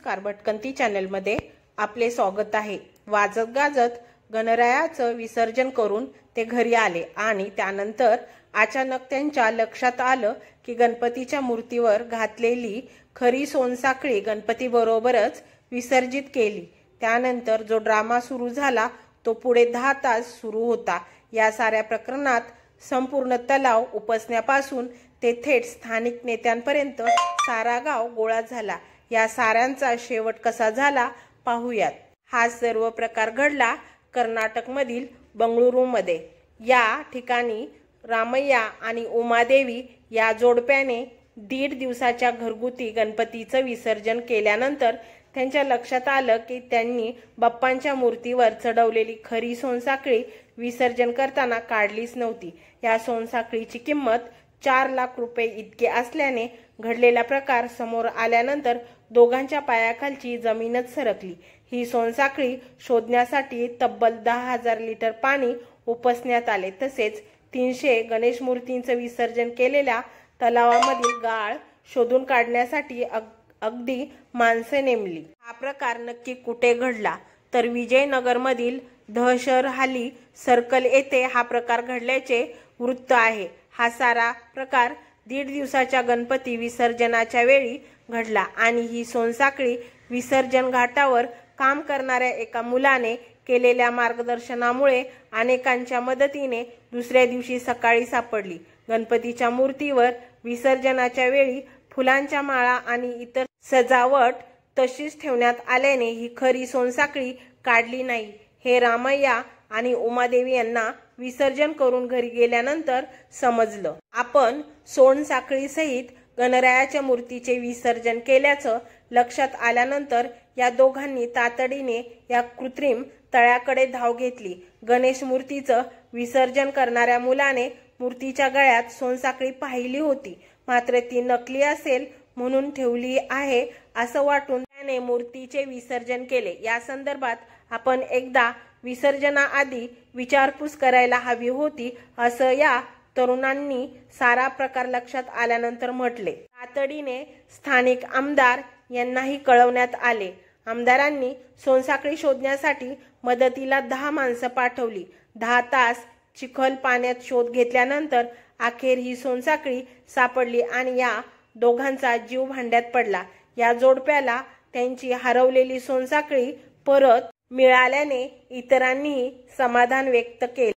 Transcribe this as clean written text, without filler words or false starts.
नमस्कार, भटकंती चॅनलमध्ये आपले स्वागत आहे। वाजत गाजत गणरायाचं विसर्जन करून ते घरी आले आणि त्यानंतर अचानक त्यांच्या लक्षात आलं की गणपतीच्या मूर्तीवर घातलेली खरी सोनसाखळी गणपती बरोबरच विसर्जित केली। त्यानंतर जो ड्रामा सुरू झाला तो पुढे 10 तास सुरू होता। या साऱ्या प्रकरणात संपूर्ण तलाव उपसण्यापासून ते थेट स्थानिक नेत्यांपर्यंत सारा गाव गोळा झाला। या साऱ्यांचा शेवट कसा झाला पाहूयात। हा सर्व प्रकार घडला कर्नाटकमधील बंगळुरूमध्ये। या ठिकाणी रामय्या आणि उमादेवी या जोडप्याने 1.5 दिवसाच्या घरगुती गणपतीचं विसर्जन केल्यानंतर त्यांच्या लक्षात आलं की त्यांनी बाप्पांच्या मूर्तीवर चढवलेली खरी सोनसाखळी विसर्जन करताना काढलीच नव्हती। या सोनसाखळीची किंमत 4 लाख रुपये इतकी असल्याने घडलेला प्रकार समोर आल्यानंतर दोघांच्या पायाखालची जमीनच सरकली। ही सोनसाखळी शोधण्यासाठी तब्बल 10,000 लिटर पाणी उपसण्यात आले। तसेच 300 गणेश मूर्तींचं विसर्जन केलेल्या तलावामधील गाळ शोधून काढण्यासाठी अगदी माणसे नेमली। हा प्रकार नक्की कुठे घडला तर विजयनगरमधील दहशरहाली सर्कल येथे हा प्रकार घडल्याचे वृत्त आहे। हा सारा प्रकार 1.5 दिवसाच्या गणपती विसर्जनाच्या वेळी घडला आणि ही सोनसाखळी विसर्जन घाटावर काम करणाऱ्या एका मुलाने केलेल्या मार्गदर्शनामुळे अनेकांच्या मदतीने दुसऱ्या दिवशी सकाळी सापडली। गणपतीच्या मूर्तीवर विसर्जनाच्या वेळी फुलांच्या माळा आणि इतर सजावट तशीच ठेवण्यात आल्याने ही खरी सोनसाखळी काढली नाही हे रामय्या आणि उमादेवी यांना विसर्जन करून घरी गेल्यानंतर समजलं। आपण सोनसाखळीसहित गणरायाच्या मूर्तीचे विसर्जन केल्याचं लक्षात आल्यानंतर या दोघांनी तातडीने या कृत्रिम तळ्याकडे धाव घेतली। गणेश मूर्तीचं विसर्जन करणाऱ्या मुलाने मूर्तीच्या गळ्यात सोनसाखळी पाहिली होती, मात्र ती नकली असेल म्हणून ठेवली आहे असं वाटून त्याने मूर्तीचे विसर्जन केले। या संदर्भात आपण एकदा विसर्जनाआधी विचारपूस करायला हवी होती असं या तरुणांनी सारा प्रकार लक्षात आल्यानंतर म्हटले। तातडीने स्थानिक आमदार यांनाही कळवण्यात आले। आमदारांनी सोनसाखळी शोधण्यासाठी मदतीला 10 माणसं पाठवली। 10 तास चिखल पाण्यात शोध घेतल्यानंतर अखेर ही सोनसाखळी सापडली आणि या दोघांचा जीव भांड्यात पडला। या जोडप्याला त्यांची हरवलेली सोनसाखळी परत मिळाल्याने इतरांनीही समाधान व्यक्त केले।